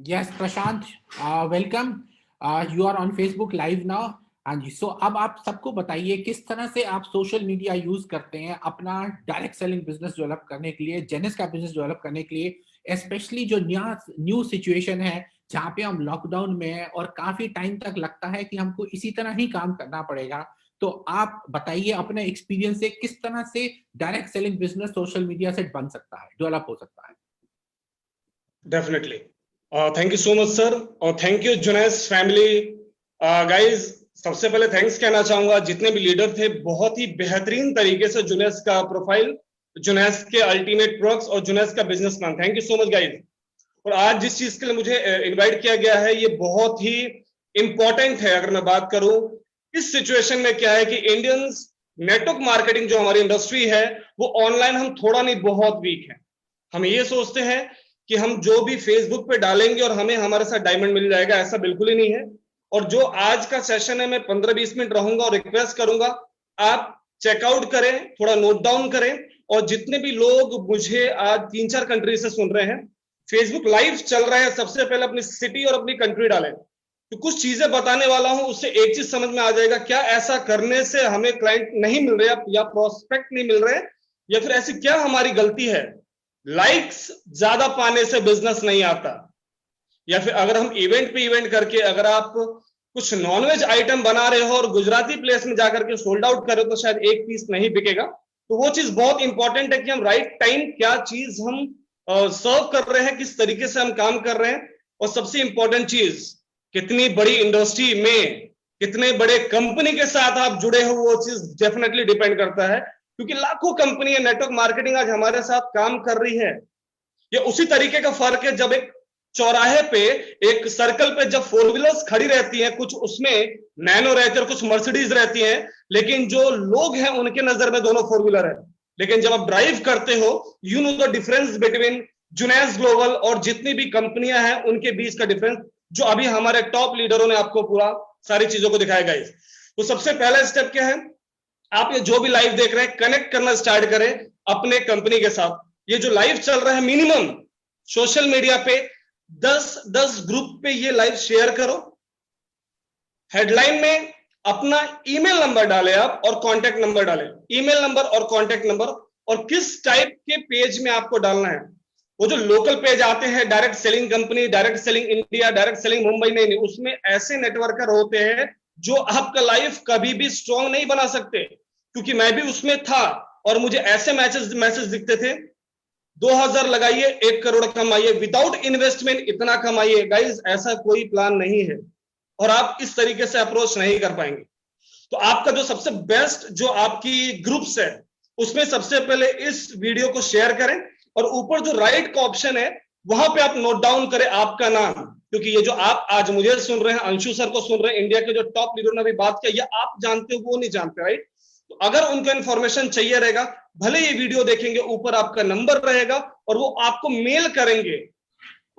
Yes, Prashant, welcome. You are on Facebook Live now. हाँ जी, सो अब आप सबको बताइए किस तरह से आप सोशल मीडिया यूज करते हैं अपना डायरेक्ट सेलिंग बिजनेस डेवलप करने के लिए, जेनिस का बिजनेस डेवलप करने के लिए, स्पेशली जो न्यू सिचुएशन है जहाँ पे हम लॉकडाउन में हैं और काफी टाइम तक लगता है कि हमको इसी तरह ही काम करना पड़ेगा। तो आप बताइए अपने एक्सपीरियंस से किस तरह से direct selling business social media से बन सकता है, डेवलप हो सकता है। Definitely, thank you so much sir, और थैंक यू जुनैस फैमिली। गाइज, सबसे पहले थैंक्स कहना चाहूंगा जितने भी लीडर थे, बहुत ही बेहतरीन तरीके से जुनैस का प्रोफाइल, जुनैस के अल्टीमेट प्रोडक्ट्स और जुनैस का business plan, thank you so much guys. और आज जिस चीज के लिए मुझे इनवाइट किया गया है, ये बहुत ही इंपॉर्टेंट है। अगर मैं बात करूं इस सिचुएशन में, क्या है कि इंडियंस नेटवर्क मार्केटिंग जो हमारी इंडस्ट्री है, वो ऑनलाइन हम थोड़ा नहीं बहुत वीक है। हम ये सोचते हैं कि हम जो भी फेसबुक पे डालेंगे और हमें हमारे साथ डायमंड मिल जाएगा, ऐसा बिल्कुल ही नहीं है। और जो आज का सेशन है, मैं 15-20 मिनट रहूंगा और रिक्वेस्ट करूंगा आप चेकआउट करें, थोड़ा नोट डाउन करें। और जितने भी लोग मुझे आज 3-4 कंट्री से सुन रहे हैं, फेसबुक लाइव चल रहा है, सबसे पहले अपनी सिटी और अपनी कंट्री डालें। तो कुछ चीजें बताने वाला हूं, उससे एक चीज समझ में आ जाएगा, क्या ऐसा करने से हमें क्लाइंट नहीं मिल रहे या प्रोस्पेक्ट नहीं मिल रहे, या फिर ऐसी क्या हमारी गलती है। लाइक्स ज्यादा पाने से बिजनेस नहीं आता, या फिर अगर हम इवेंट पे इवेंट करके अगर आप कुछ नॉनवेज आइटम बना रहे हो और गुजराती प्लेस में जाकर के सोल्ड आउट कर रहे हो, तो शायद एक पीस नहीं बिकेगा। तो वो चीज बहुत इंपॉर्टेंट है कि हम राइट टाइम क्या चीज हम सर्व कर रहे हैं, किस तरीके से हम काम कर रहे हैं। और सबसे इंपॉर्टेंट चीज, कितनी बड़ी इंडस्ट्री में कितने बड़े कंपनी के साथ आप जुड़े हो, वो चीज डेफिनेटली डिपेंड करता है। क्योंकि लाखों कंपनी नेटवर्क मार्केटिंग आज हमारे साथ काम कर रही है। ये उसी तरीके का फर्क है जब एक चौराहे पे, एक सर्कल पे जब 4 व्हीलर्स खड़ी रहती हैं, कुछ उसमें नैनो रहती है और कुछ मर्सिडीज रहती हैं, लेकिन जो लोग हैं उनके नजर में दोनों 4 व्हीलर है। लेकिन जब आप ड्राइव करते हो, you know the difference between Jeunesse global और जितनी भी कंपनियां हैं उनके बीच का डिफरेंस, जो अभी हमारे टॉप लीडरों ने आपको पूरा सारी चीजों को दिखाया गाइस। तो सबसे पहला स्टेप क्या है, आप ये जो भी लाइव देख रहे हैं, कनेक्ट करना स्टार्ट करें अपने कंपनी के साथ। ये जो लाइव चल रहा है, मिनिमम सोशल मीडिया पे 10 ग्रुप पे ये लाइव शेयर करो। हेडलाइन में अपना ईमेल नंबर डालें आप और कॉन्टैक्ट नंबर डालें, ईमेल नंबर और कॉन्टैक्ट नंबर। और किस टाइप के पेज में आपको डालना है, वो जो लोकल पेज आते हैं, direct selling company, direct selling India, direct selling Mumbai, नहीं, उसमें ऐसे नेटवर्कर होते हैं जो आपका लाइफ कभी भी स्ट्रॉन्ग नहीं बना सकते। क्योंकि मैं भी उसमें था और मुझे ऐसे मैसेज दिखते थे, 2000 लगाइए 1 करोड़ कमाइए, विदाउट इन्वेस्टमेंट इतना कमाइए। गाइज, ऐसा कोई प्लान नहीं है और आप इस तरीके से अप्रोच नहीं कर पाएंगे। तो आपका जो सबसे बेस्ट जो आपकी ग्रुप्स है, उसमें सबसे पहले इस वीडियो को शेयर करें और ऊपर जो राइट का ऑप्शन है, वहां पे आप नोट डाउन करें आपका नाम। क्योंकि ये जो आप आज मुझे सुन रहे हैं, अंशु सर को सुन रहे हैं, इंडिया के जो टॉप लीडर ने अभी बात किया, ये आप जानते हो, वो नहीं जानते, राइट। तो अगर उनको इन्फॉर्मेशन चाहिए रहेगा, भले ये वीडियो देखेंगे, ऊपर आपका नंबर रहेगा और वो आपको मेल करेंगे।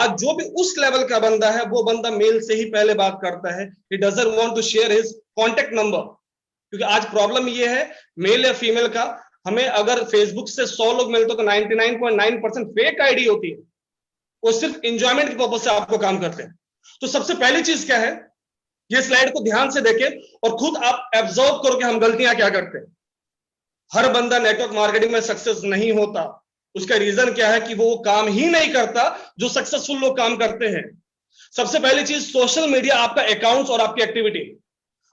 आज जो भी उस लेवल का बंदा है, वो बंदा मेल से ही पहले बात करता है, he doesn't want to share his contact number. क्योंकि आज प्रॉब्लम ये है, मेल या फीमेल का, हमें अगर फेसबुक से 100 लोग मिलते तो 99.9% फेक आईडी होती है, वो सिर्फ एंजॉयमेंट के पर्पज से आपको काम करते हैं। तो सबसे पहली चीज क्या है, ये स्लाइड को ध्यान से देखें और खुद आप एब्जॉर्व करो कि हम गलतियां क्या करते हैं। हर बंदा नेटवर्क मार्केटिंग में सक्सेस नहीं होता। उसका रीजन क्या है कि वो काम ही नहीं करता जो सक्सेसफुल लोग काम करते हैं। सबसे पहली चीज, सोशल मीडिया आपका अकाउंट और आपकी एक्टिविटी।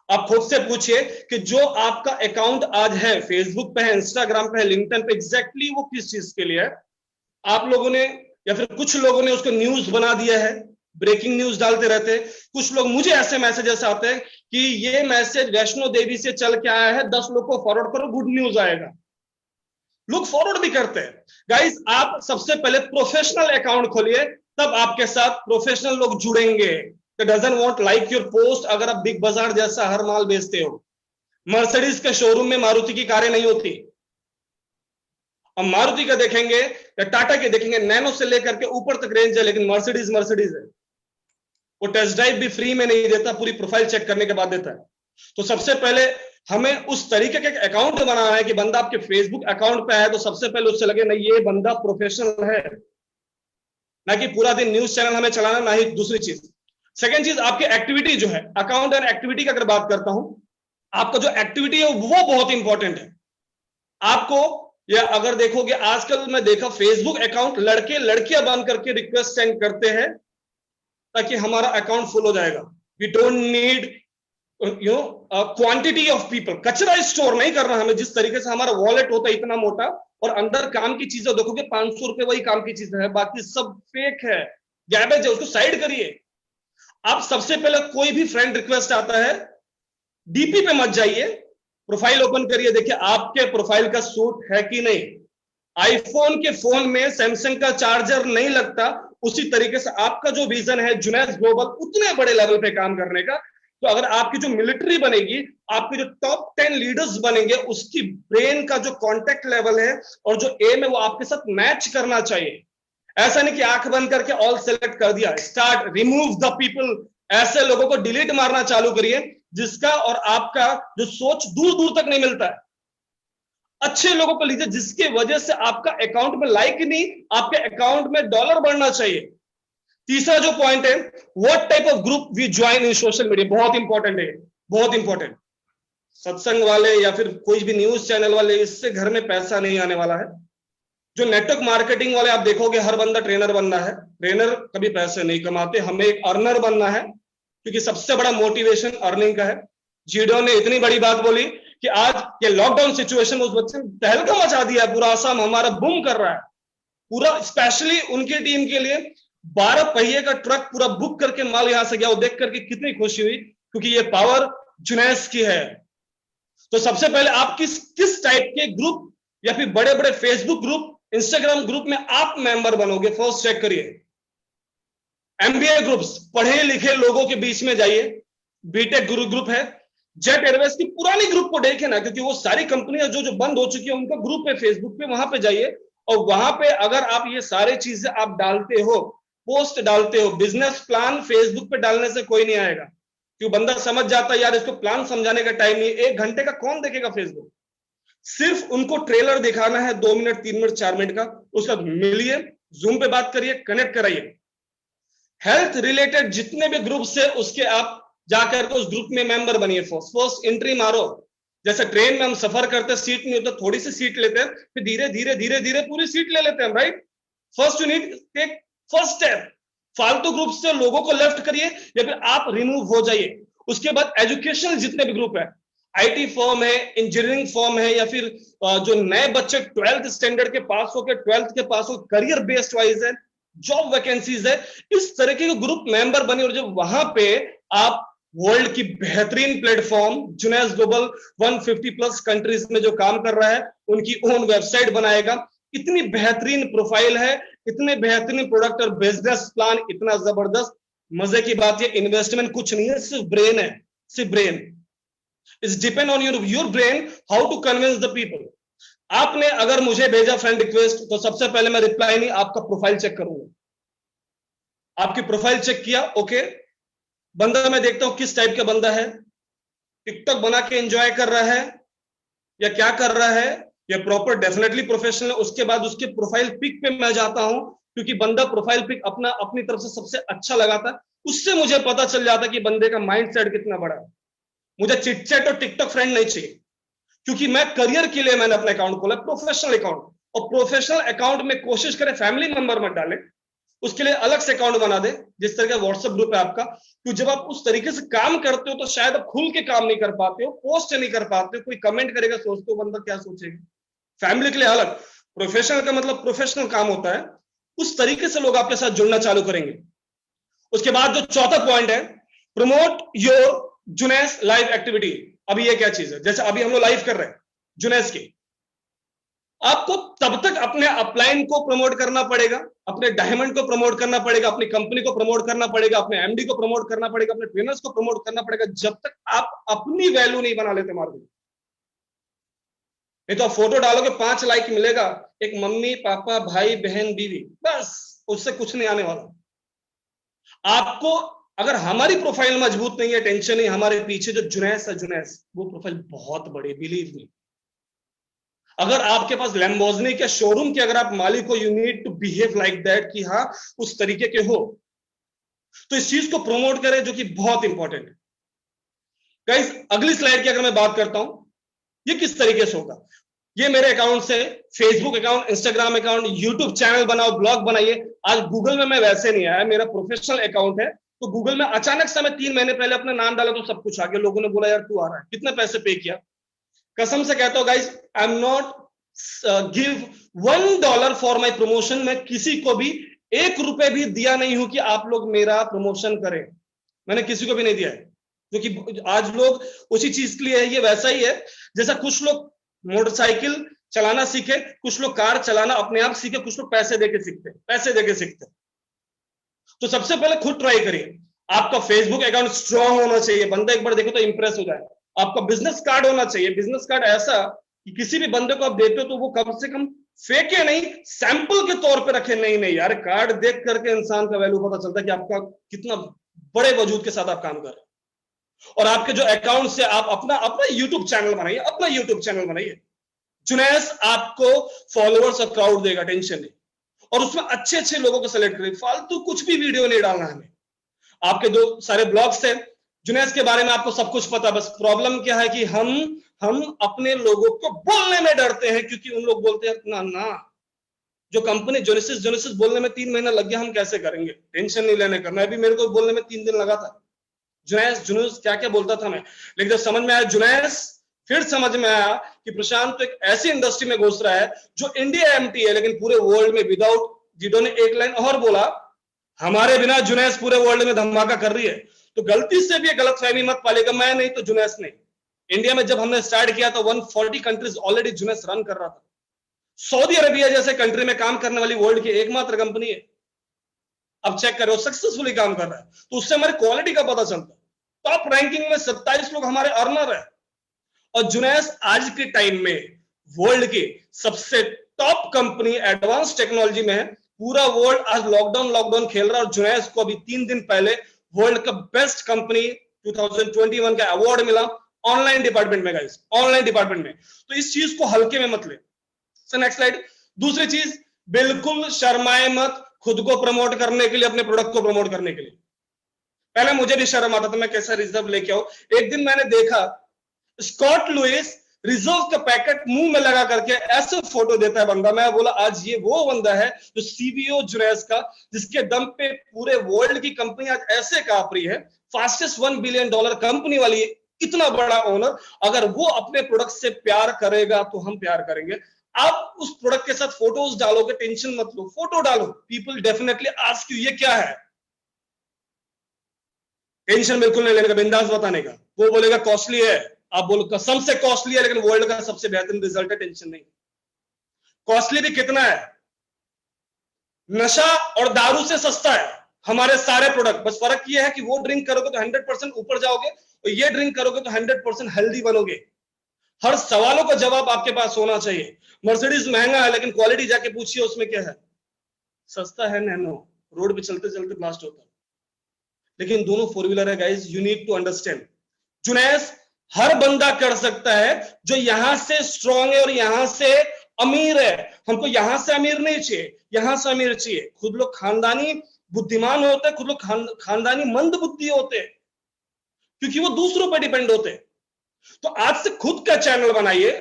आप खुद से पूछिए कि जो आपका अकाउंट आज है, फेसबुक पे है, इंस्टाग्राम पे है, लिंक्डइन पे, एग्जैक्टली वो किस चीज के लिए है। आप लोगों ने या फिर कुछ लोगों ने उसको न्यूज बना दिया है, ब्रेकिंग न्यूज डालते रहते हैं। कुछ लोग, मुझे ऐसे मैसेजेस आते हैं कि ये मैसेज वैष्णो देवी से चल के आया है, 10 लोग को फॉरवर्ड करो, गुड न्यूज आएगा। लोग फॉरवर्ड भी करते हैं। गाइस, आप सबसे पहले प्रोफेशनल अकाउंट खोलिए, तब आपके साथ प्रोफेशनल लोग जुड़ेंगे। Doesn't want like your post अगर आप बिग बाजार जैसा हर माल बेचते हो। मर्सिडीज के शोरूम में मारुति की कारें नहीं होती। हम मारुति का देखेंगे या टाटा के देखेंगे, नैनो से लेकर के ऊपर तक रेंज है, लेकिन मर्सिडीज है। वो टेस्ट ड्राइव भी फ्री में नहीं देता, पूरी प्रोफाइल चेक करने के बाद देता है। तो सबसे पहले हमें उस तरीके का अकाउंट बनाना है कि बंदा आपके फेसबुक अकाउंट पे है तो सबसे पहले उससे लगे नहीं, ये बंदा प्रोफेशनल है। ना कि पूरा दिन न्यूज चैनल हमें चलाना, ना ही दूसरी चीज। सेकेंड चीज, आपकी एक्टिविटी जो है, अकाउंट एंड एक्टिविटी की अगर बात करता हूं, आपका जो एक्टिविटी है वो बहुत इंपॉर्टेंट है आपको। या अगर देखोगे आजकल मैं देखा फेसबुक अकाउंट लड़के लड़कियां बन करके रिक्वेस्ट सेंड करते हैं ताकि हमारा अकाउंट फुल हो जाएगा। We don't need quantity of people. कचरा स्टोर नहीं करना हमें। जिस तरीके से हमारा वॉलेट होता है इतना मोटा और अंदर काम की चीजें देखोगे 500 रुपए वही काम की चीजें है, बाकी सब फेक है, गैबेज है, उसको साइड करिए। आप सबसे पहले कोई भी फ्रेंड रिक्वेस्ट आता है, डीपी पे मत जाइए, प्रोफाइल ओपन करिए, देखिए आपके प्रोफाइल का सूट है कि नहीं। आईफोन के फोन में सैमसंग का चार्जर नहीं लगता, उसी तरीके से आपका जो विजन है जुनैद ग्लोबल उतने बड़े लेवल पे काम करने का, तो अगर आपकी जो मिलिट्री बनेगी, आपके जो टॉप 10 लीडर्स बनेंगे, उसकी ब्रेन का जो कॉन्टेक्ट लेवल है और जो एम है वो आपके साथ मैच करना चाहिए। ऐसा नहीं कि आंख बंद करके ऑल सेलेक्ट कर दिया। Start remove the people. ऐसे लोगों को डिलीट मारना चालू करिए जिसका और आपका जो सोच दूर दूर तक नहीं मिलता है। अच्छे लोगों को लीजिए जिसके वजह से आपका अकाउंट में लाइक नहीं, आपके अकाउंट में डॉलर बढ़ना चाहिए। तीसरा जो पॉइंट है, what type of group we join in social media, बहुत इंपॉर्टेंट है, बहुत इंपॉर्टेंट। सत्संग वाले या फिर कोई भी न्यूज चैनल वाले, इससे घर में पैसा नहीं आने वाला है। जो नेटवर्क मार्केटिंग वाले आप देखोगे हर बंदा ट्रेनर बनना है, ट्रेनर कभी पैसे नहीं कमाते, हमें एक अर्नर बनना है, क्योंकि सबसे बड़ा मोटिवेशन अर्निंग का है। जीडो ने इतनी बड़ी बात बोली कि आज ये लॉकडाउन सिचुएशन उस बच्चे ने तहलका मचा दिया है, पूरा आसाम हमारा बूम कर रहा है पूरा, स्पेशली उनकी टीम के लिए 12 पहिए का ट्रक पूरा बुक करके माल यहां से गया। वो देख करके कितनी खुशी हुई, क्योंकि ये पावर जुनैस की है। तो सबसे पहले आप किस टाइप के ग्रुप या फिर बड़े बड़े फेसबुक ग्रुप, इंस्टाग्राम ग्रुप में आप मेंबर बनोगे, फर्स्ट चेक करिए। एमबीए ग्रुप्स, पढ़े लिखे लोगों के बीच में जाइए। बीटेक ग्रुप है, जेट एयरवेज की पुरानी ग्रुप को देखे ना, क्योंकि वो सारी कंपनियां जो बंद हो चुकी है उनका ग्रुप है फेसबुक पे, वहां पे जाइए और वहां पे अगर आप ये सारे चीजें आप डालते हो, पोस्ट डालते हो, बिजनेस प्लान फेसबुक पे डालने से कोई नहीं आएगा, क्योंकि बंदा समझ जाता है यार इसको प्लान समझाने का टाइम नहीं, 1 घंटे का कौन देखेगा फेसबुक। सिर्फ उनको ट्रेलर दिखाना है 2 मिनट 3 मिनट 4 मिनट का, उसका मिलिए, जूम पे बात करिए, कनेक्ट कराइए। हेल्थ रिलेटेड जितने भी ग्रुप है उसके आप जाकर के उस ग्रुप में मेंबर बनिए। फर्स्ट एंट्री मारो। जैसे ट्रेन में हम सफर करते सीट नहीं होता, थोड़ी सी सीट लेते हैं, फिर धीरे धीरे धीरे धीरे पूरी सीट ले लेते हैं, right. First you need take first step. फालतू ग्रुप से लोगों को लेफ्ट करिए या फिर आप रिमूव हो जाइए। उसके बाद एजुकेशनल जितने भी ग्रुप है, आईटी फॉर्म है, इंजीनियरिंग फॉर्म है, या फिर जो नए बच्चे 12th स्टैंडर्ड के पास हो के 12th के पास हो, करियर बेस्ड वाइज है, जॉब वैकेंसीज है, इस तरीके के ग्रुप मेंबर बने। और जब वहां पे आप वर्ल्ड की बेहतरीन platform Junaid global 150 plus countries में जो काम कर रहा है उनकी ओन वेबसाइट बनाएगा, इतनी बेहतरीन प्रोफाइल है, इतने बेहतरीन प्रोडक्ट और बिजनेस प्लान, इतना जबरदस्त। मजे की बात ये इन्वेस्टमेंट कुछ नहीं है, सिर्फ ब्रेन है, सिर्फ brain. It's depend on your brain how to convince the people. आपने अगर मुझे भेजा फ्रेंड रिक्वेस्ट तो सबसे पहले मैं रिप्लाई नहीं, आपका प्रोफाइल चेक करूंगा। आपकी प्रोफाइल चेक किया, ओके, बंदा मैं देखता हूं किस टाइप का बंदा है, टिकटॉक बना के एंजॉय कर रहा है या क्या कर रहा है, या प्रॉपर डेफिनेटली प्रोफेशनल है। उसके बाद उसके प्रोफाइल पिक पे मैं जाता हूं, क्योंकि बंदा प्रोफाइल पिक अपनी तरफ से सबसे अच्छा लगाता है, उससे मुझे पता चल जाता कि बंदे का माइंड सेट कितना बड़ा है। मुझे चिटचैट और टिकटॉक फ्रेंड नहीं चाहिए, क्योंकि मैं करियर के लिए मैंने अपना अकाउंट खोला, प्रोफेशनल अकाउंट। और प्रोफेशनल अकाउंट में कोशिश करें फैमिली मेंबर मत डालें, उसके लिए अलग से अकाउंट बना दे, जिस तरह का व्हाट्सएप ग्रुप है आपका। क्योंकि जब आप उस तरीके से काम करते हो तो शायद आप खुल के काम नहीं कर पाते हो, पोस्ट नहीं कर पाते हो, कोई कमेंट करेगा सोचते हो बंदा क्या सोचेगा। फैमिली के लिए अलग, प्रोफेशनल का मतलब प्रोफेशनल काम होता है, उस तरीके से लोग आपके साथ जुड़ना चालू करेंगे। उसके बाद जो चौथा पॉइंट है, प्रमोट योर जुनैस लाइव एक्टिविटी। अभी ये क्या चीज है, जैसे अभी हम लोग लाइव कर रहे हैं जुनैस की, आपको तब तक अपने अपलाइन को प्रमोट करना पड़ेगा, अपने डायमंड को प्रमोट करना पड़ेगा, अपनी कंपनी को प्रमोट करना पड़ेगा, अपने एमडी को प्रमोट करना पड़ेगा, अपने ट्रेनर्स को प्रमोट करना पड़ेगा, जब तक आप अपनी वैल्यू नहीं बना लेते मार्केट में। नहीं तो आप फोटो डालोगे 5 लाइक मिलेगा, एक मम्मी पापा भाई बहन बीवी, बस, उससे कुछ नहीं आने वाला। आपको अगर हमारी प्रोफाइल मजबूत नहीं है, टेंशन नहीं, हमारे पीछे जो जुनैस है जुनैस, वो प्रोफाइल बहुत बड़ी, बिलीव मी। अगर आपके पास लैम्बोर्गिनी के शोरूम के अगर आप मालिक हो, you need to behave like that, कि हाँ उस तरीके के हो। तो इस चीज को प्रमोट करें, जो कि बहुत इंपॉर्टेंट है। गाइस, अगली स्लाइड की अगर मैं बात करता हूं, ये किस तरीके से होगा। ये मेरे अकाउंट से, Facebook account, Instagram account, YouTube channel बनाओ, ब्लॉग बनाइए। आज गूगल में मैं वैसे नहीं आया, मेरा प्रोफेशनल अकाउंट है। तो गूगल में अचानक से मैं 3 महीने पहले अपना नाम डाला तो सब कुछ आ गया। लोगों ने बोला यार तू आ रहा है, कितने पैसे पे किया। कसम से कहता हूं guys, I am not give $1 for my promotion. मैं किसी को भी ₹1 भी दिया नहीं हूं कि आप लोग मेरा प्रमोशन करें। मैंने किसी को भी नहीं दिया है, क्योंकि आज लोग उसी चीज के लिए है। ये वैसा ही है जैसा कुछ लोग मोटरसाइकिल चलाना सीखे, कुछ लोग कार चलाना अपने आप सीखे, कुछ लोग पैसे देके सीखते। तो सबसे पहले खुद ट्राई करिए। आपका फेसबुक अकाउंट स्ट्रांग होना चाहिए, बंदा एक बार देखो तो इंप्रेस हो जाए। आपका बिजनेस कार्ड होना चाहिए, बिजनेस कार्ड ऐसा कि किसी भी बंदे को आप देते हो तो वो कम से कम फेंके नहीं, सैंपल के तौर पे रखे। नहीं यार, कार्ड देख करके इंसान का वैल्यू पता चलता है कि आपका कितना बड़े वजूद के साथ आप काम कर रहे हैं। और आपके जो अकाउंट से आप अपना यूट्यूब चैनल बनाइए, जुनैस आपको फॉलोअर्स और क्राउड देगा, टेंशन नहीं। और उसमें अच्छे अच्छे लोगों को सेलेक्ट करिए, फालतू कुछ भी वीडियो नहीं डालना है हमें। आपके जो सारे ब्लॉग्स थे जुनैस के बारे में आपको सब कुछ पता, बस प्रॉब्लम क्या है कि हम अपने लोगों को बोलने में डरते हैं, क्योंकि उन लोग बोलते हैं ना जो कंपनी जोनेसिस बोलने में 3 महीना लग गया, हम कैसे करेंगे। टेंशन नहीं लेने का, मैं भी, मेरे को बोलने में 3 दिन लगा था। जुनैस क्या क्या बोलता था मैं, लेकिन जब समझ में आया जुनैस, फिर समझ में आया कि प्रशांत तो एक ऐसी इंडस्ट्री में घुस रहा है जो इंडिया एम्प्टी है, लेकिन पूरे वर्ल्ड में विदाउट। जिडो ने एक लाइन और बोला, हमारे बिना जुनैस पूरे वर्ल्ड में धमाका कर रही है। तो गलती से भी गलतफहमी मत पालेगा, मैं नहीं तो जुनैस नहीं। इंडिया में जब हमने स्टार्ट किया था 140 कंट्रीज ऑलरेडी जुनैस रन कर रहा था। सऊदी अरेबिया जैसे कंट्री में काम करने वाली वर्ल्ड की एकमात्र कंपनी है। अब चेक करो, सक्सेसफुली काम कर रहा है, तो उससे हमारी क्वालिटी का पता चलता है। टॉप रैंकिंग में 27 लोग हमारे अर्नर है। और जुनैस आज के टाइम में वर्ल्ड की सबसे टॉप कंपनी एडवांस टेक्नोलॉजी में है। पूरा वर्ल्ड आज लॉकडाउन खेल रहा है, और जुनैस को अभी 3 दिन पहले वर्ल्ड का बेस्ट कंपनी 2021 का अवार्ड मिला ऑनलाइन डिपार्टमेंट में। गाइस, ऑनलाइन डिपार्टमेंट में, तो इस चीज को हल्के में मत ले। Next slide. दूसरी चीज, बिल्कुल शर्माए मत खुद को प्रमोट करने के लिए, अपने प्रोडक्ट को प्रमोट करने के लिए। पहले मुझे भी शर्म आता था, मैं कैसा रिजर्व लेके आऊं। एक दिन मैंने देखा स्कॉट लुइस रिजर्व का पैकेट मुंह में लगा करके ऐसे फोटो देता है बंदा। मैं बोला आज ये वो बंदा है जो सीबीओ जुनैस का, जिसके दम पे पूरे वर्ल्ड की कंपनी आज ऐसे कांप रही है। फास्टेस्ट $1 बिलियन कंपनी वाली इतना बड़ा ओनर, अगर वो अपने प्रोडक्ट से प्यार करेगा तो हम प्यार करेंगे। आप उस प्रोडक्ट के साथ फोटोज डालोगे, टेंशन मत लो, फोटो डालो, पीपल डेफिनेटली आस्क यू ये क्या है। टेंशन बिल्कुल नहीं लेने का, बिंदास बताने का। वो बोलेगा कॉस्टली है, आप बोलो कसम से कॉस्टली है, लेकिन वर्ल्ड का सबसे बेहतरीन रिजल्ट है, टेंशन नहीं। कॉस्टली भी कितना है, नशा और दारू से सस्ता है हमारे सारे प्रोडक्ट। बस फर्क ये है कि वो ड्रिंक करोगे तो 100% ऊपर जाओगे, और ये ड्रिंक करोगे तो 100% हेल्दी बनोगे। हर सवालों का जवाब आपके पास होना चाहिए। मर्सिडीज महंगा है, लेकिन क्वालिटी जाके पूछिए उसमें क्या है, सस्ता है नैनो, रोड पे चलते चलते ब्लास्ट होता है। लेकिन दोनों 4 व्हीलर है guys, you need to understand. Jeunesse हर बंदा कर सकता है जो यहां से स्ट्रांग है और यहां से अमीर है। हमको यहां से अमीर नहीं चाहिए, यहां से अमीर चाहिए। खुद लोग खानदानी बुद्धिमान होते हैं, खुद लोग खानदानी मंद बुद्धि होते हैं, क्योंकि वो दूसरों पर डिपेंड होते हैं। तो आज से खुद का चैनल बनाइए।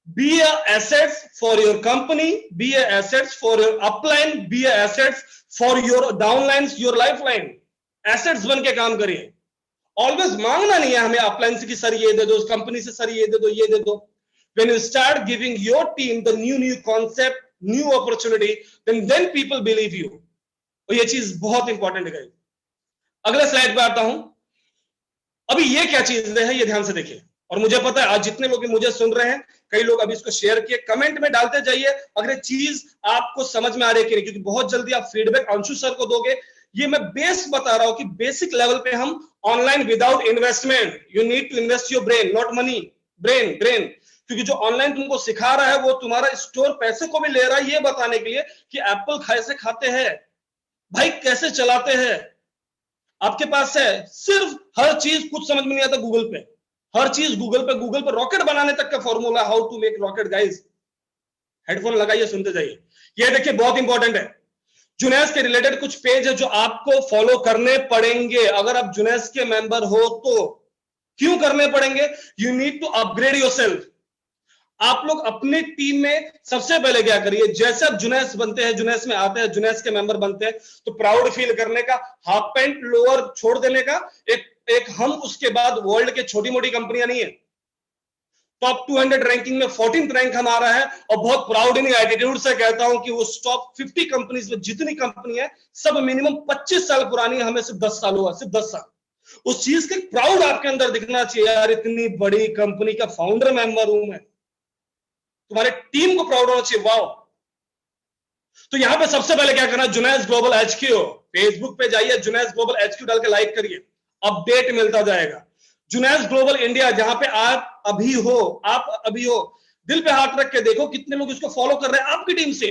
Be a assets for your company, be a assets for your upline, be a assets for your downlines, your lifeline. Assets बन के काम करिए। ऑलवेज मांगना नहीं है हमें अपलाइन से कि सर ये दे दो, उस कंपनी से सर ये दे दो, ये दे दो। When you start giving your team the new concept, new opportunity, then people believe you। और ये चीज बहुत इंपॉर्टेंट है। अगले स्लाइड पे आता हूं। अभी ये क्या चीज है, ये ध्यान से देखिए। और मुझे पता है आज जितने लोग मुझे सुन रहे हैं, कई लोग अभी इसको शेयर किए, कमेंट में डालते जाइए अगर चीज आपको समझ में आ रही है कि नहीं, क्योंकि बहुत जल्दी आप फीडबैक अंशु सर को दोगे। ये मैं बेस बता रहा हूं कि बेसिक लेवल पे हम online without investment, you need to invest your brain, not money, brain. क्योंकि जो ऑनलाइन तुमको सिखा रहा है वो तुम्हारा स्टोर पैसे को भी ले रहा है, ये बताने के लिए कि एप्पल कैसे खाते हैं भाई, कैसे चलाते हैं। आपके पास है सिर्फ, हर चीज कुछ समझ में नहीं आता गूगल पे, हर चीज गूगल पे रॉकेट बनाने तक का formula, how to make rocket guys. Headphone लगाइए, सुनते जाइए। ये देखिए बहुत इंपॉर्टेंट है, जुनैस के रिलेटेड कुछ पेज है जो आपको फॉलो करने पड़ेंगे अगर आप जुनैस के मेंबर हो तो। क्यों करने पड़ेंगे? You need to upgrade yourself. आप लोग अपनी टीम में सबसे पहले क्या करिए, जैसे आप जुनैस बनते हैं, जुनैस में आते हैं, जुनैस के मेंबर बनते हैं, तो प्राउड फील करने का, हाफ पैंट लोअर छोड़ देने का, एक हम उसके बाद वर्ल्ड के छोटी मोटी कंपनियां नहीं है, टॉप 200 रैंकिंग में 14th रैंक हमारा है, और बहुत प्राउड इन एटीट्यूड से कहता हूं कि उस टॉप 50 कंपनीज में जितनी कंपनी है सब मिनिमम 25 साल पुरानी है, हमें सिर्फ 10 साल हुआ, सिर्फ 10 साल। उस चीज के प्राउड आपके अंदर दिखना चाहिए, यार इतनी बड़ी कंपनी का फाउंडर मेंबर हूं मैं, तुम्हारे टीम को प्राउड होना चाहिए, वाओ। तो यहां पे सबसे पहले क्या करना, जुनैस ग्लोबल एचक्यू, फेसबुक पे जाइए, जुनैस ग्लोबल एचक्यू डाल के लाइक करिए, अपडेट मिलता जाएगा। जुनैस ग्लोबल इंडिया, जहां पे आप अभी हो, दिल पे हाथ रख के देखो कितने लोग इसको फॉलो कर रहे हैं आपकी टीम से,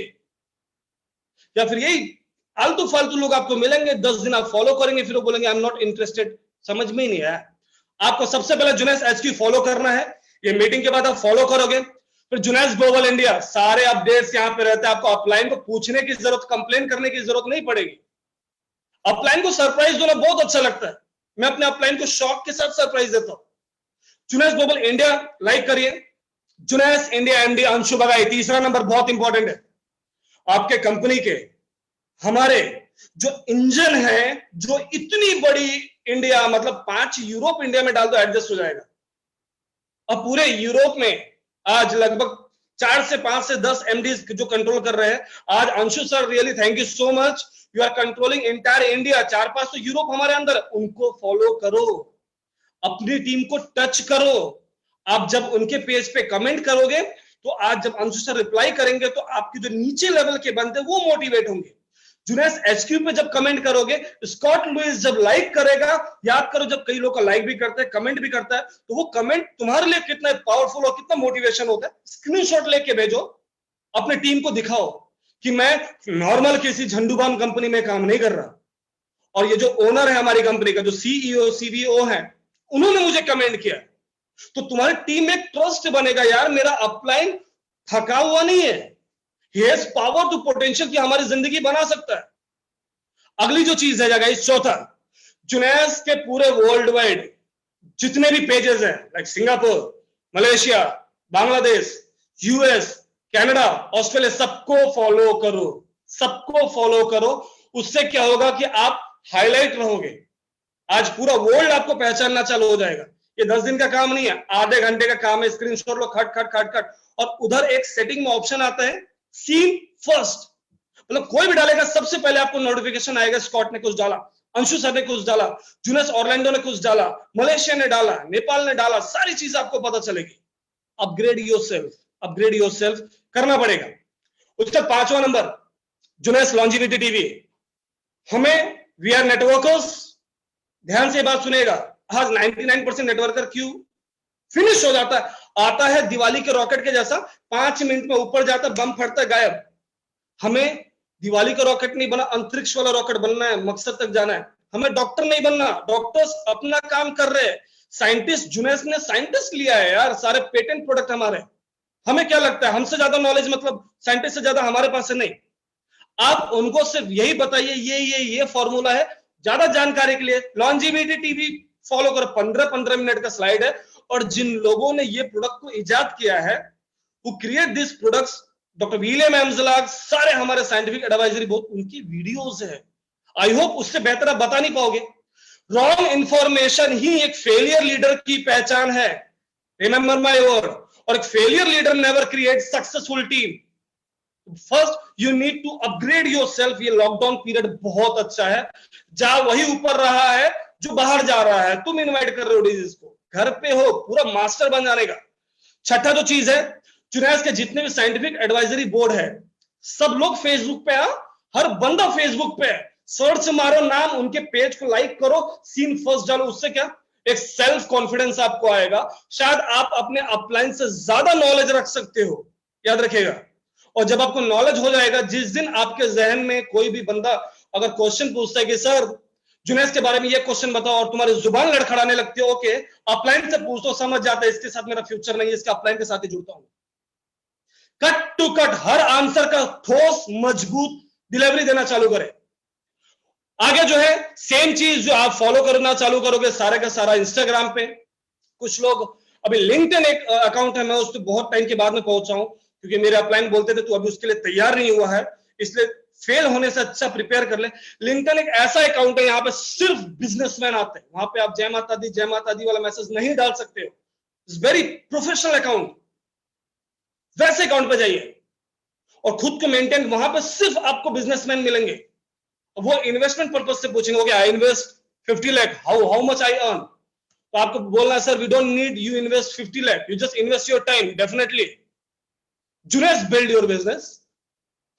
या फिर यही आलतू फालतू लोग आपको मिलेंगे, 10 दिन आप फॉलो करेंगे, फिर वो बोलेंगे आई एम नॉट इंटरेस्टेड। समझ में ही नहीं आया। आपको सबसे पहले जुनैस एचक्यू फॉलो करना है, ये मीटिंग के बाद आप फॉलो करोगे, फिर जुनैस ग्लोबल इंडिया सारे अपडेट्स यहां पे रहते हैं, आपको अपलाइन को पूछने की जरूरत, कंप्लेन करने की जरूरत नहीं पड़ेगी। अपलाइन को सरप्राइज देना बहुत अच्छा लगता है, मैं अपने अपलाइन को शॉक के साथ सरप्राइज देता हूं। जुनैस ग्लोबल इंडिया लाइक करिए, जुनैस इंडिया एमडी अंशु बगाई, तीसरा नंबर बहुत इंपॉर्टेंट है, आपके कंपनी के हमारे जो इंजन है, जो इतनी बड़ी इंडिया, मतलब 5 यूरोप इंडिया में डाल दो एडजस्ट हो जाएगा। अब पूरे यूरोप में आज लगभग 4 से 5 से 10 एमडीज जो कंट्रोल कर रहे हैं। आज Anshu sir really thank you so much, you are controlling entire India. 4-5 तो यूरोप हमारे अंदर, उनको फॉलो करो, अपनी टीम को टच करो। आप जब उनके पेज पे कमेंट करोगे तो आज जब अंशु सर रिप्लाई करेंगे तो आपके जो नीचे लेवल के बंदे वो मोटिवेट होंगे। जुनैस एचक्यू पे जब कमेंट करोगे, स्कॉट लुइस जब लाइक करेगा, याद करो जब कई लोग का लाइक भी करते हैं, कमेंट भी करता है, तो वो कमेंट तुम्हारे लिए कितना पावरफुल और कितना मोटिवेशन होता है। स्क्रीनशॉट लेके भेजो, अपने टीम को दिखाओ कि मैं नॉर्मल किसी झंडूबाम कंपनी में काम नहीं कर रहा, और ये जो ओनर है हमारी कंपनी का, जो सीईओ सीवीओ है, उन्होंने मुझे कमेंट किया, तो तुम्हारी टीम में ट्रस्ट बनेगा, यार मेरा अपलाइन थका हुआ नहीं है, he has power to potential कि हमारी जिंदगी बना सकता है। अगली जो चीज है गाइस, चौथा, जुनैस के पूरे वर्ल्ड वाइड जितने भी पेजेस हैं, like Singapore, Malaysia, Bangladesh, US, Canada, Australia, सबको फॉलो करो, सबको फॉलो करो। उससे क्या होगा कि आप हाईलाइट रहोगे, आज पूरा वर्ल्ड आपको पहचानना चालू हो जाएगा। ये 10 दिन का काम नहीं है, आधे घंटे का काम है। स्क्रीनशॉट लो, खट खट खट खट, और उधर एक सेटिंग में ऑप्शन आता है सीन फर्स्ट, मतलब कोई भी डालेगा सबसे पहले आपको नोटिफिकेशन आएगा, स्कॉट ने कुछ डाला, अंशु सर ने कुछ डाला, जुनैस ऑरलैंडो ने कुछ डाला, मलेशिया ने डाला, नेपाल ने डाला, सारी चीज आपको पता चलेगी। अपग्रेड योरसेल्फ, अपग्रेड योरसेल्फ करना पड़ेगा। उसका 5वां नंबर, जुनैस लॉन्जिविटी टीवी। हमें वी आर नेटवर्कर्स, ध्यान से बात सुनेगा, आज 99% नेटवर्कर क्यों फिनिश हो जाता है, आता है दिवाली के रॉकेट के जैसा, 5 मिनट में ऊपर जाता, बम फटता, गायब। हमें दिवाली का रॉकेट नहीं बना, अंतरिक्ष वाला रॉकेट बनना है, मकसद तक जाना है। हमें डॉक्टर नहीं बनना, डॉक्टर्स अपना काम कर रहे हैं, साइंटिस्ट, जुनैस ने साइंटिस्ट लिया है यार, सारे पेटेंट प्रोडक्ट हमारे। हमें क्या लगता है हमसे ज्यादा नॉलेज, मतलब साइंटिस्ट से ज्यादा हमारे पास है? नहीं। आप उनको सिर्फ यही बताइए, ये फॉर्मूला है। ज्यादा जानकारी के लिए लॉन्जिविटी टीवी फॉलो करो, 15-15 मिनट का स्लाइड है, और जिन लोगों ने ये प्रोडक्ट को इजाद किया है, who create these products, doctor William Amzallag, सारे हमारे साइंटिफिक एडवाइजरी बोर्ड, उनकी वीडियोस है। आई होप उससे बेहतर आप बता नहीं पाओगे। रॉन्ग इंफॉर्मेशन ही एक फेलियर लीडर की पहचान है, रिमेंबर माय वर्ड। और एक failure leader never create successful team. First you need to upgrade yourself. ये लॉकडाउन पीरियड बहुत अच्छा है, जहां वही ऊपर रहा है जो बाहर जा रहा है। तुम इनवाइट कर रहे हो डिजीज को, घर पे हो, पूरा मास्टर बन जाने का। छठा जो चीज है, जुनैस के जितने भी साइंटिफिक एडवाइजरी बोर्ड है, सब लोग फेसबुक पे, हर बंदा फेसबुक पे, सर्च मारो नाम, उनके पेज को लाइक करो, सीन फर्स्ट डालो। उससे क्या, एक सेल्फ कॉन्फिडेंस आपको आएगा, शायद आप अपने अपलाइन से ज्यादा नॉलेज रख सकते हो, याद रखिएगा। और जब आपको नॉलेज हो जाएगा, जिस दिन आपके जहन में कोई भी बंदा अगर क्वेश्चन पूछता है कि सर जुनैस के बारे में ये क्वेश्चन बताओ, और तुम्हारी जुबान लड़खड़ाने लगती है, ओके अपलाइन से पूछ तो समझ जाता है, इसके साथ मेरा फ्यूचर नहीं है, इसका अपलाइन के साथ ही जुड़ता हूं। कट टू कट हर आंसर का ठोस मजबूत डिलीवरी देना चालू करें। आगे जो है सेम चीज जो आप फॉलो करना चालू करोगे सारे का सारा इंस्टाग्राम पे। कुछ लोग अभी लिंक्डइन एक अकाउंट है, मैं उस पर बहुत टाइम के बाद में पहुंचा हूं क्योंकि मेरे अपलाइन बोलते थे तू अभी उसके लिए तैयार नहीं हुआ है, इसलिए फेल होने से अच्छा प्रिपेयर कर ले। लिंक्डइन एक ऐसा अकाउंट है, यहाँ पे सिर्फ बिजनेसमैन आते हैं, वहां पे आप जय माता दी वाला मैसेज नहीं डाल सकते हो। इट्स वेरी प्रोफेशनल अकाउंट, वैसे अकाउंट पे जाइए और खुद को मेंटेन, वहां पे सिर्फ आपको बिजनेसमैन मिलेंगे। वो इन्वेस्टमेंट पर्पज से पूछेंगे I invest 50 lakh, how much I earn, तो आपको बोलना है sir we don't need you invest 50 lakh, you just invest your time. Definitely Jeunesse build your business.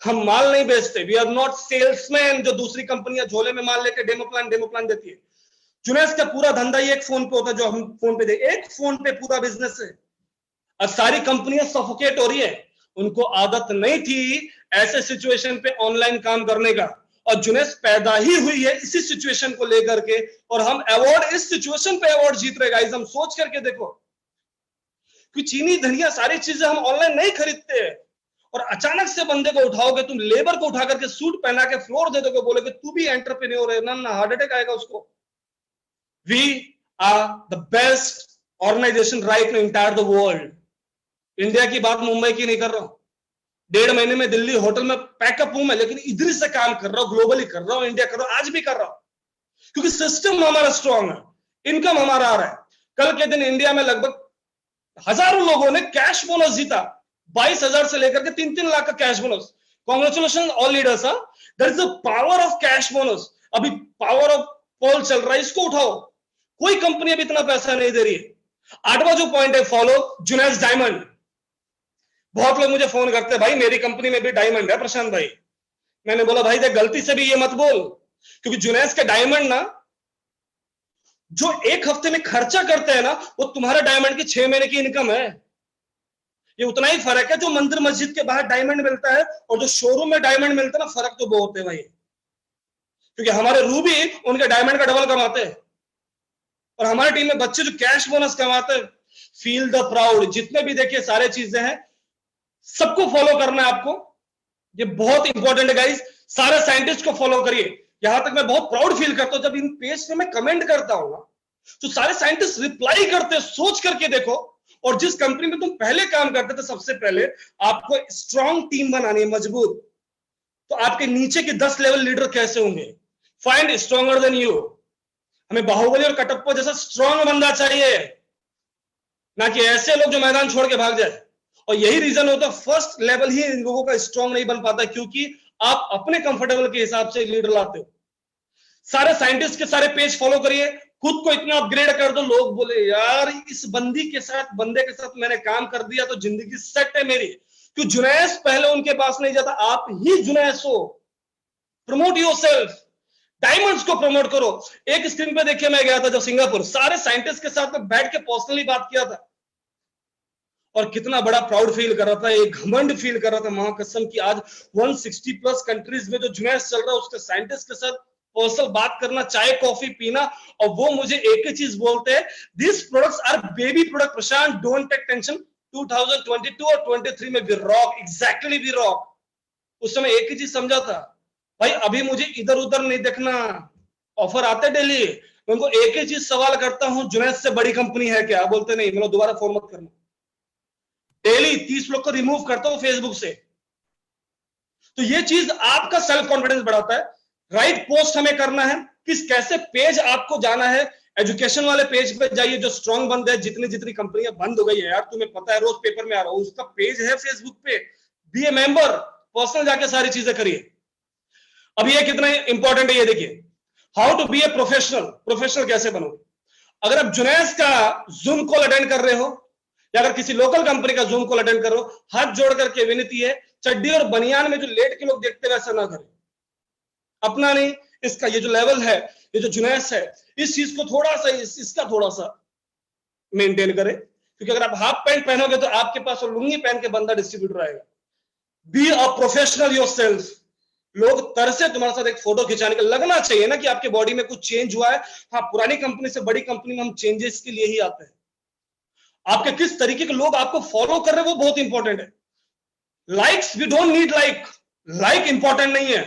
हम माल नहीं बेचते, वी आर नॉट सेल्समैन जो दूसरी कंपनियां झोले में माल लेके डेमो प्लान देती है। जुनेस का पूरा धंधा ही एक फोन पे होता है, जो हम फोन पे दे, एक फोन पे पूरा बिजनेस है। अब सारी कंपनियां सफोकेट हो रही है, उनको आदत नहीं थी ऐसे सिचुएशन पे ऑनलाइन काम करने का, और जुनेस पैदा ही हुई है इसी सिचुएशन को लेकर के, और हम अवार्ड इस सिचुएशन पे अवार्ड जीत रहे गाइस। हम सोच करके देखो कि चीनी धनिया सारी चीजें हम ऑनलाइन नहीं खरीदते, और अचानक से बंदे को उठाओगे, तुम लेबर को उठा करके सूट पहना के फ्लोर दे दोगे, बोलोगे तू भी एंटरप्रेन्योर है ना, हार्ट अटैक आएगा उसको। We are the best organisation right in entire the world. India की बात, मुंबई की नहीं कर रहा हूं, 1.5 महीने में दिल्ली होटल में पैकअप हूं मैं, लेकिन इधर से काम कर रहा हूं, ग्लोबली कर रहा हूं, इंडिया कर रहा हूं, आज भी कर रहा हूं, क्योंकि सिस्टम हमारा स्ट्रांग है, इनकम हमारा आ रहा है। कल के दिन इंडिया में लगभग हजारों लोगों ने कैश बोनस जीता, 22,000 से लेकर के 3-3 लाख का cash bonus. Congratulation all leaders. There is a power of cash bonus. अभी पावर ऑफ पोल चल रहा है, इसको उठाओ, कोई कंपनी अभी इतना पैसा नहीं दे रही है। 8वां जो पॉइंट है, फॉलो जुनेस डायमंड। बहुत लोग मुझे फोन करते हैं, भाई मेरी कंपनी में भी डायमंड है प्रशांत भाई। मैंने बोला भाई देख, गलती से भी ये मत बोल, क्योंकि जुनेस के डायमंड ना, जो एक हफ्ते में खर्चा करते हैं ना, वो तुम्हारे डायमंड की 6 महीने की इनकम है। ये उतना ही फर्क है जो मंदिर मस्जिद के बाहर डायमंड मिलता है और जो शोरूम में डायमंड मिलता है ना, फर्क तो बहुत है भाई, क्योंकि हमारे रूबी उनके डायमंड का डबल कमाते हैं, और हमारी टीम में बच्चे जो कैश बोनस कमाते हैं। Feel the proud. जितने भी देखिए सारे चीजें हैं, सबको फॉलो करना है आपको, ये बहुत इंपॉर्टेंट है गाइस। सारे साइंटिस्ट को फॉलो करिए। यहां तक मैं बहुत प्राउड फील करता हूं जब इन पेज पे मैं कमेंट करता हूं ना, तो सारे साइंटिस्ट रिप्लाई करते हैं। सोच करके देखो, और जिस कंपनी में तुम पहले काम करते थे, सबसे पहले आपको स्ट्रांग टीम बनानी है, मजबूत, तो आपके नीचे के 10 लेवल लीडर कैसे होंगे? Find stronger than you. हमें बाहुबली और कटप्पा जैसा स्ट्रांग बंदा चाहिए, ना कि ऐसे लोग जो मैदान छोड़ के भाग जाए। और यही रीजन होता है फर्स्ट लेवल ही इन लोगों का स्ट्रांग नहीं बन पाता, क्योंकि आप अपने कंफर्टेबल के हिसाब से लीडर लाते हो। सारे साइंटिस्ट के सारे पेज फॉलो करिए, खुद को इतना अपग्रेड कर दो, लोग बोले यार इस बंदे के साथ मैंने काम कर दिया तो जिंदगी सेट है मेरी। क्यों जुनैस पहले उनके पास नहीं जाता, आप ही जुनैस हो। प्रमोट योरसेल्फ, डायमंड्स को प्रमोट करो। एक स्क्रीन पे देखिए, मैं गया था जब सिंगापुर, सारे साइंटिस्ट के साथ में बैठ के पर्सनली बात किया था, और कितना बड़ा प्राउड फील कर रहा था, एक घमंड फील कर रहा था महाकसम की आज 160 प्लस कंट्रीज में जो जुनैस चल रहा है उसके साइंटिस्ट के साथ पर्सनल बात करना, चाय कॉफी पीना, और वो मुझे एक ही चीज बोलते हैं, this products are baby product Prashant, don't take tension, 2022 और 23 में we rock, exactly we rock. उस समय एक ही चीज समझा था, भाई अभी मुझे इधर उधर नहीं देखना, ऑफर आते डेली, मैं उनको एक ही चीज सवाल करता हूं, जुनैस से बड़ी कंपनी है क्या? बोलते नहीं, मतलब दोबारा फोन मत करना। डेली 30 लोग को रिमूव करता हूं फेसबुक से। तो ये चीज आपका सेल्फ कॉन्फिडेंस बढ़ाता है। राइट पोस्ट हमें करना है, किस कैसे पेज आपको जाना है, एजुकेशन वाले पेज पे जाइए जो स्ट्रांग बंद है। जितनी कंपनियां बंद हो गई है यार, तुम्हें पता है, रोज पेपर में आ रहा हूं, उसका पेज है फेसबुक पे, बी ए मेंबर, पर्सनल जाके सारी चीजें करिए। अब ये कितना इंपॉर्टेंट है ये देखिए, how to be a professional कैसे बनोगे। अगर आप जुनैस का जूम कॉल अटेंड कर रहे हो, या अगर किसी लोकल कंपनी का जूम कॉल अटेंड कर रहे हो, हाथ जोड़ करके विनती है, चड्डी और बनियान में जो लेट के लोग देखते वैसा ना करें, अपना नहीं। इसका ये जो लेवल है, ये जो जुनैस है, इस चीज को थोड़ा सा, इसका थोड़ा सा मेंटेन करें, क्योंकि अगर आप हाफ पैंट पहनोगे तो आपके पास और लुंगी पहन के बंदा डिस्ट्रीब्यूटर आएगा। Be a professional yourself. लोग तरसे तुम्हारे साथ एक फोटो खिंचाने का, लगना चाहिए ना कि आपके बॉडी में कुछ चेंज हुआ है। हाँ, पुरानी कंपनी से बड़ी कंपनी में हम चेंजेस के लिए ही आते हैं। आपके किस तरीके के लोग आपको फॉलो कर रहे हैं वो बहुत इंपॉर्टेंट है। Likes we don't need like important नहीं है।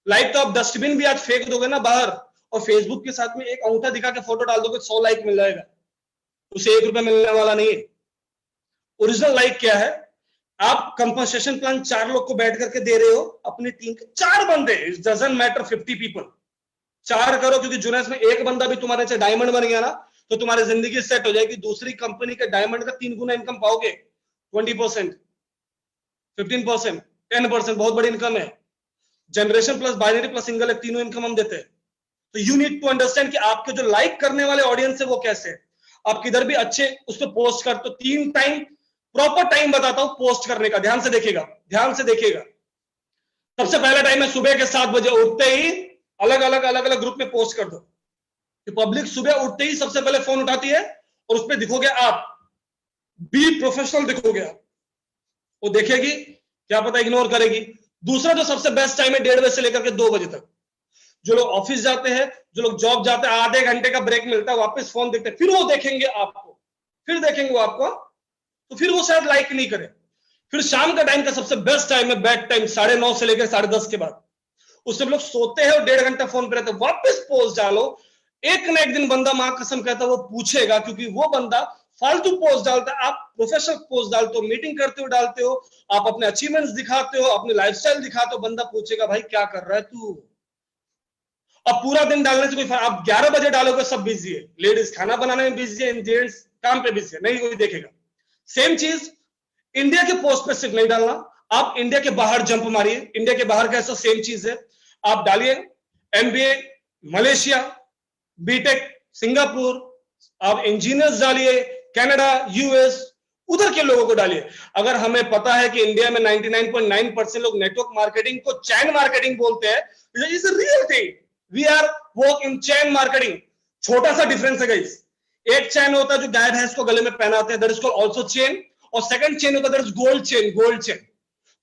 लाइक तो आप डस्टबिन भी आज फेंक दोगे ना बाहर, और फेसबुक के साथ में एक अंगूठा दिखा के फोटो डाल दोगे, 100 लाइक मिल जाएगा, उसे 1 रुपया मिलने वाला नहीं है। ओरिजिनल लाइक क्या है? आप कंपनसेशन प्लान 4 लोग को बैठ करके दे रहे हो, अपनी टीम के 4 बंदे, इट डजंट मैटर 50 पीपल, 4 करो, क्योंकि जुनेस में एक बंदा भी तुम्हारे से डायमंड बन गया ना, तो तुम्हारी जिंदगी सेट हो जाएगी। दूसरी कंपनी के डायमंड का 3 गुना इनकम पाओगे। 20%, 15%, 10% बहुत बड़ी इनकम है। Generation plus binary plus single है, तीनों इनकम हम देते हैं। तो यू नीड टू अंडरस्टैंड कि आपके जो लाइक करने वाले ऑडियंस है वो कैसे है। आप किधर भी अच्छे उस पर पोस्ट कर, तो 3 टाइम प्रॉपर टाइम बताता हूं पोस्ट करने का, ध्यान से देखिएगा, ध्यान से देखिएगा। सबसे पहला टाइम है सुबह के 7 बजे उठते ही अलग अलग ग्रुप में पोस्ट कर दो कि पब्लिक सुबह उठते ही सबसे पहले फोन उठाती है और उस पर दिखोगे आप, बी प्रोफेशनल दिखोगे आप, वो देखेगी, क्या पता इग्नोर करेगी। दूसरा जो सबसे बेस्ट टाइम है 1:30 बजे से लेकर के 2 बजे तक। जो लोग ऑफिस जाते हैं, जो लोग जॉब जाते हैं, आधे घंटे का ब्रेक मिलता है, वापस फोन देखते हैं, फिर वो देखेंगे आपको, फिर देखेंगे वो आपको, तो फिर वो शायद लाइक नहीं करे। फिर शाम का टाइम का सबसे बेस्ट टाइम है बेड टाइम, 9:30 से लेकर 10:30 के बाद। उससे लोग सोते हैं और 1.5 घंटा फोन पे रहते हैं, वापस पोस्ट डालो। एक ना एक दिन बंदा, मां कसम कहता है, वो पूछेगा, क्योंकि वो बंदा फालतू पोस्ट डालता है, आप प्रोफेशनल पोस्ट डालते हो, मीटिंग करते हो डालते हो, आप अपने अचीवमेंट्स दिखाते हो, अपने लाइफस्टाइल दिखाते हो, बंदा पूछेगा भाई क्या कर रहा है तू। अब पूरा दिन डालने से कोई फर्क, आप 11 बजे डालोगे सब बिजी है, लेडीज खाना बनाने में बिजी है, जेंट्स काम पे बिजी है, नहीं कोई देखेगा। सेम चीज इंडिया के पोस्ट पे सिर्फ नहीं डालना, आप इंडिया के बाहर जंप मारिए। इंडिया के बाहर कैसा सेम चीज है, आप डालिए एमबीए मलेशिया, बीटेक सिंगापुर, आप इंजीनियर्स डालिए कनाडा, यूएस, उधर के लोगों को डालिए। अगर हमें पता है कि इंडिया में 99.9% लोग नेटवर्क मार्केटिंग को चैन मार्केटिंग बोलते हैं, it's a real thing, we are work in chain marketing. छोटा सा डिफरेंस है गाइस, एक चैन होता है जो गाय भैंस को गले में पहनाते हैं, that is called also chain, और सेकंड चेन होता है that is gold chain, gold chain.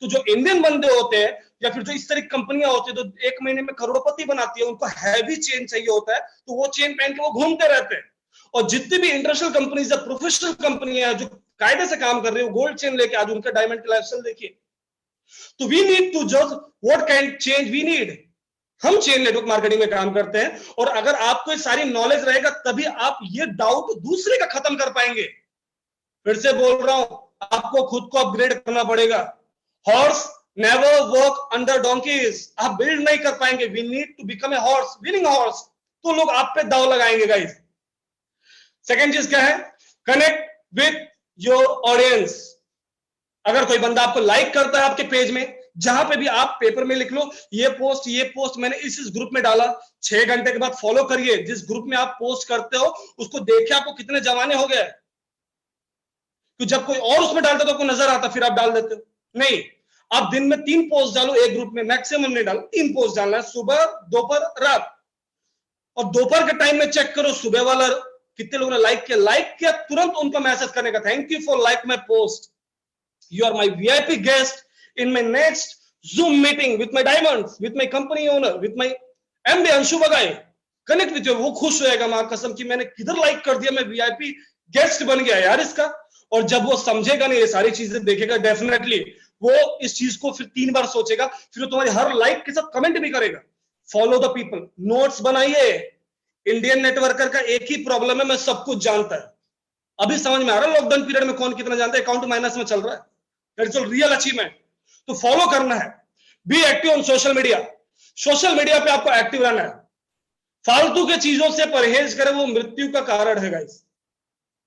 तो जो इंडियन बंदे होते हैं या फिर जो इस तरह की कंपनियां होती है जो 1 महीने में करोड़पति बनाती है, उनको हैवी चेन चाहिए होता है, तो वो चेन पहन के वो घूमते रहते हैं। और जितनी भी इंटरनेशनल कंपनीज या प्रोफेशनल कंपनियां जो कायदे से काम कर रही है, गोल्ड चेन लेके आज उनका डायमंड की लाइफस्टाइल देखिए। तो वी नीड टू जज what kind change we need. हम चेन नेटवर्क मार्केटिंग में काम करते हैं, और अगर आपको सारी नॉलेज रहेगा तभी आप ये डाउट दूसरे का खत्म कर पाएंगे। फिर से बोल रहा हूं, आपको खुद को अपग्रेड करना पड़ेगा। Horse never walk under donkeys, आप बिल्ड नहीं कर पाएंगे। We need to become a horse, winning horse, तो लोग आप पे दाव लगाएंगे गाइस। सेकेंड चीज क्या है, कनेक्ट विथ योर ऑडियंस। अगर कोई बंदा आपको लाइक करता है आपके पेज में, जहां पे भी आप पेपर में लिख लो ये पोस्ट मैंने इस ग्रुप में डाला, 6 घंटे के बाद फॉलो करिए। जिस ग्रुप में आप पोस्ट करते हो उसको देखे आपको कितने जमाने हो गए, तो जब कोई और उसमें डालता तो आपको नजर आता, फिर आप डाल देते हो। नहीं, आप दिन में 3 पोस्ट डालो एक ग्रुप में, मैक्सिमम नहीं डालो, 3 पोस्ट डालना है, सुबह दोपहर रात। और दोपहर के टाइम में चेक करो सुबह वाला कितने लोगों ने लाइक किया, तुरंत उनको मैसेज करने का, thank you for like my post, you are my VIP guest in my next Zoom meeting with my diamonds, with my company owner, with my MD Anshu Bagai. Connect with, वो खुश होएगा मां कसम की, मैंने किधर लाइक कर दिया, मैं वीआईपी गेस्ट बन गया यार इसका। और जब वो समझेगा नहीं, ये सारी चीजें देखेगा, डेफिनेटली वो इस चीज को फिर 3 बार सोचेगा, फिर तुम्हारी हर लाइक के साथ कमेंट भी करेगा। फॉलो द पीपल, नोट्स बनाइए। इंडियन नेटवर्कर का एक ही प्रॉब्लम है, मैं सब कुछ जानता है। अभी समझ में आ रहा है लॉकडाउन पीरियड में कौन कितना जानता है, अकाउंट माइनस में चल रहा है, दैट्स ऑल रियल अचीवमेंट। तो फॉलो करना है, be active on social media. Social media पे आपको एक्टिव रहना है, फालतू के चीजों से परहेज करें, वो मृत्यु का कारण है गाइस।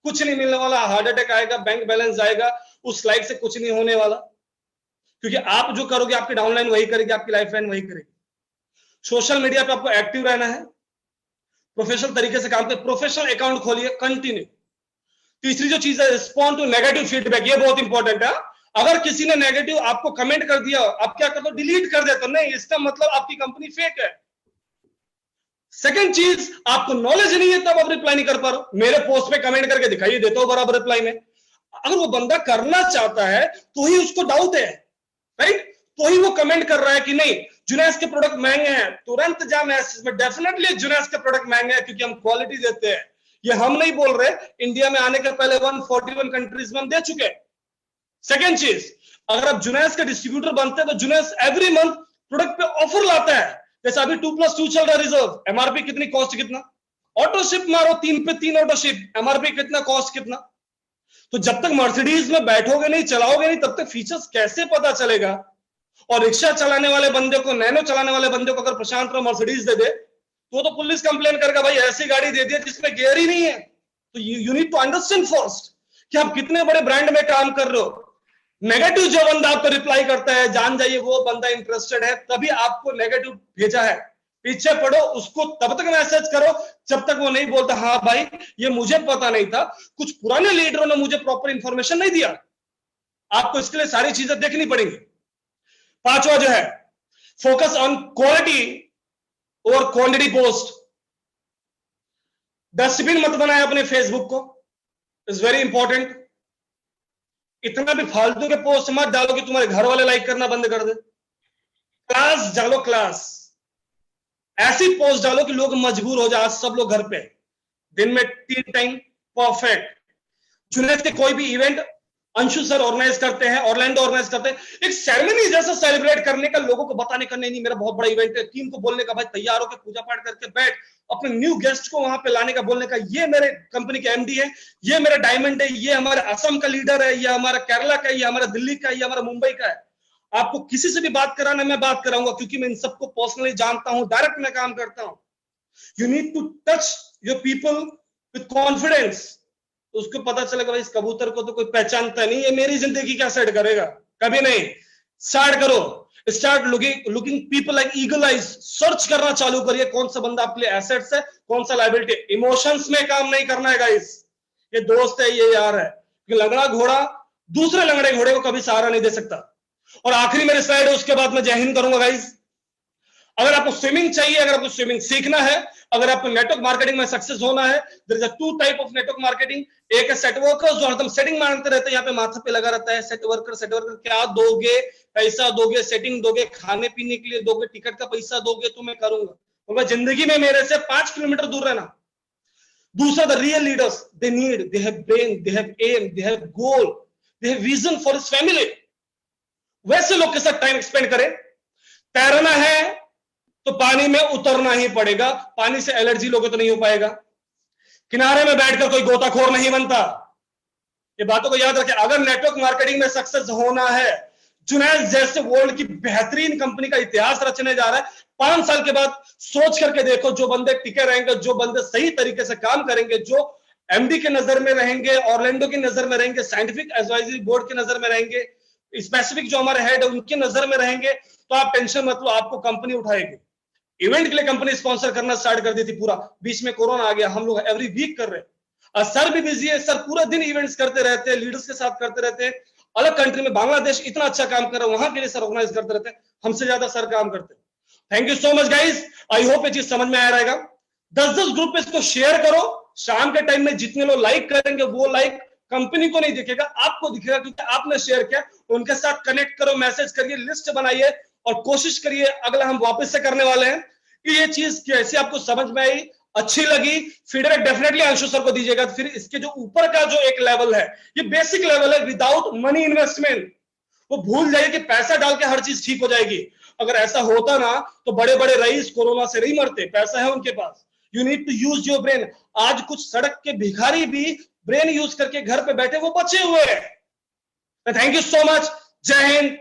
कुछ नहीं मिलने वाला, हार्ट अटैक आएगा, बैंक बैलेंस जाएगा, उस लाइफ से कुछ नहीं होने वाला, क्योंकि आप जो करोगे आपकी डाउनलाइन वही करेगी, आपकी लाइफ लाइन वही करेगी। सोशल मीडिया पे आपको एक्टिव रहना है, प्रोफेशनल तरीके से काम करें, प्रोफेशनल अकाउंट खोलिए कंटिन्यू। तीसरी जो चीज है, रिस्पॉन्ड टू नेगेटिव फीडबैक, ये बहुत इंपॉर्टेंट है। अगर किसी ने नेगेटिव आपको कमेंट कर दिया, आप क्या करते हो, डिलीट कर देते हो, नहीं, इसका मतलब आपकी कंपनी फेक है। सेकंड चीज, आपको नॉलेज नहीं है तब आप रिप्लाई नहीं कर पा रहे। मेरे पोस्ट पे कमेंट करके दिखाइए, देता हूं बराबर रिप्लाई में। अगर वो बंदा करना चाहता है तो ही उसको डाउट है, राइट, तो ही वो कमेंट कर रहा है कि नहीं जुनैस के प्रोडक्ट महंगे हैं, तुरंत जा मैसेज में, डेफिनेटली जुनैस के प्रोडक्ट महंगे हैं क्योंकि हम क्वालिटी देते हैं। ये हम नहीं बोल रहे, इंडिया में आने के पहले 141 कंट्रीज में हम दे चुके हैं। सेकेंड चीज, अगर आप जुनैस के डिस्ट्रीब्यूटर बनते हैं तो जुनैस एवरी मंथ प्रोडक्ट पे ऑफर लाता है। जैसे अभी 2+2 चल रहा है रिजर्व, एमआरपी कितनी, कॉस्ट कितना, ऑटो शिप मारो 3 पे 3 ऑटो शिप, एमआरपी कितना, कॉस्ट कितना। तो जब तक मर्सिडीज में बैठोगे नहीं, चलाओगे नहीं, तब तक फीचर्स कैसे पता चलेगा। और रिक्शा चलाने वाले बंदे को, नैनो चलाने वाले बंदे को अगर प्रशांत राव मर्सिडीज दे दे तो पुलिस कंप्लेन करेगा, भाई ऐसी गाड़ी दे दी जिसमें गियर ही नहीं है। तो you need to understand first कि आप कितने बड़े ब्रांड में काम कर रहे हो। नेगेटिव जो बंदा आपको रिप्लाई करता है, जान जाइए वो बंदा इंटरेस्टेड है, तभी आपको नेगेटिव भेजा है। पीछे पड़ो, उसको तब तक मैसेज करो जब तक वो नहीं बोलता हाँ भाई ये मुझे पता नहीं था, कुछ पुराने लीडरों ने मुझे प्रॉपर इंफॉर्मेशन नहीं दिया। आपको इसके लिए सारी चीजें देखनी पड़ेंगी। पांचवा जो है, फोकस ऑन क्वालिटी और क्वांटिटी पोस्ट। डस्टबिन मत बनाए अपने फेसबुक को, इज वेरी इंपॉर्टेंट। इतना भी फालतू के पोस्ट मत डालो कि तुम्हारे घर वाले लाइक करना बंद कर दे। क्लास डालो, क्लास ऐसी पोस्ट डालो कि लोग मजबूर हो जाए। सब लोग घर पे दिन में 3 टाइम परफेक्ट। जुनैद के कोई भी इवेंट अंशु सर ऑर्गेनाइज करते हैं, ऑरलैंडो ऑर्गेनाइज करते हैं, एक सेरेमनी जैसा सेलिब्रेट करने का, लोगों को बताने का, नहीं मेरा बहुत बड़ा इवेंट है, टीम को बोलने का भाई तैयार होकर पूजा पाठ करके बैठ, अपने न्यू गेस्ट को वहां पे लाने का, बोलने का ये मेरे कंपनी के एमडी है, ये मेरा डायमंड है, ये हमारे असम का लीडर है, ये हमारा केरला का है, ये हमारा दिल्ली का है, ये हमारा मुंबई का है। आपको किसी से भी बात कराना मैं बात कराऊंगा, क्योंकि मैं इन सबको पर्सनली जानता हूं, डायरेक्ट में काम करता हूं। You need to touch your people with confidence. उसको पता चलेगा भाई इस कबूतर को तो कोई पहचानता नहीं, ये मेरी जिंदगी क्या सेट करेगा, कभी नहीं। स्टार्ट करो, start looking people like eagle eyes. Search करना चालू करिए कौन सा बंदा आपके लिए एसेट्स है, कौन सा लायबिलिटी। इमोशंस में काम नहीं करना है गाइस। ये दोस्त है, ये यार है। लंगड़ा घोड़ा दूसरे लंगड़े घोड़े को कभी सहारा नहीं दे सकता। और आखिरी मेरे स्लाइड है, उसके बाद मैं जय हिंद करूंगा गाइस। अगर आपको स्विमिंग चाहिए, अगर आपको स्विमिंग सीखना है, अगर आपको नेटवर्क मार्केटिंग में सक्सेस होना है, there is a 2 type of network marketing. एक है सेट वर्कर्स जो हरदम सेटिंग मारते रहते हैं, यहाँ पे माथा पे लगा रहता है। सेट वर्कर क्या दोगे, पैसा दोगे, सेटिंग दोगे, खाने पीने के लिए दोगे, टिकट का पैसा दोगे तो मैं करूंगा। तो मैं जिंदगी में मेरे से 5 किलोमीटर दूर रहना। दूसरा, the real leaders, they have brain, they have aim, they have goal, they have vision for his family. वैसे लोग के साथ टाइम स्पेंड करें। तैरना है तो पानी में उतरना ही पड़ेगा, पानी से एलर्जी लोगे तो नहीं हो पाएगा। किनारे में बैठकर कोई गोताखोर नहीं बनता। ये बातों को याद रखें। अगर नेटवर्क मार्केटिंग में सक्सेस होना है, जुनैद जैसे वर्ल्ड की बेहतरीन कंपनी का इतिहास रचने जा रहा है, 5 साल के बाद सोच करके देखो, जो बंदे टिके रहेंगे, जो बंदे सही तरीके से काम करेंगे, जो एमडी के नजर में रहेंगे, ऑरलैंडो की नजर में रहेंगे, साइंटिफिक एडवाइजरी बोर्ड की नजर में रहेंगे, स्पेसिफिक जो हमारे हेड है उनकी नजर में रहेंगे, तो आप टेंशन मत लो, आपको कंपनी उठाएगी। इवेंट के लिए कंपनी स्पॉन्सर करना स्टार्ट कर दी थी पूरा, बीच में कोरोना आ गया, हम लोग एवरी वीक कर रहे हैं। सर भी बिजी है, सर पूरा दिन इवेंट्स करते रहते हैं, लीडर्स के साथ करते रहते हैं। अलग कंट्री में बांग्लादेश इतना अच्छा काम कर रहा है, वहां के लिए सर ऑर्गेनाइज करते रहते हैं, हमसे ज्यादा सर काम करते हैं। Thank you so much guys, I hope ये चीज समझ में आ रहेगा। 10-10 ग्रुप पे इसको शेयर करो। शाम के टाइम में जितने लोग लाइक करेंगे, वो लाइक कंपनी को नहीं दिखेगा, आपको दिखेगा, क्योंकि आपने शेयर किया। उनके साथ कनेक्ट करो, मैसेज करिए, लिस्ट बनाइए, और कोशिश करिए अगला हम वापस से करने वाले हैं कि ये चीज कैसे आपको समझ में आई, अच्छी लगी, फीडबैक डेफिनेटली अंशु सर को दीजिएगा। फिर इसके जो ऊपर का जो एक लेवल है, ये बेसिक लेवल है, विदाउट मनी इन्वेस्टमेंट। वो भूल जाइए कि पैसा डाल के हर चीज ठीक हो जाएगी। अगर ऐसा होता ना तो बड़े बड़े रईस कोरोना से नहीं मरते, पैसा है उनके पास। You need to use your brain. आज कुछ सड़क के भिखारी भी ब्रेन यूज करके घर पे बैठे वो बचे हुए हैं। Thank you so much. जय हिंद,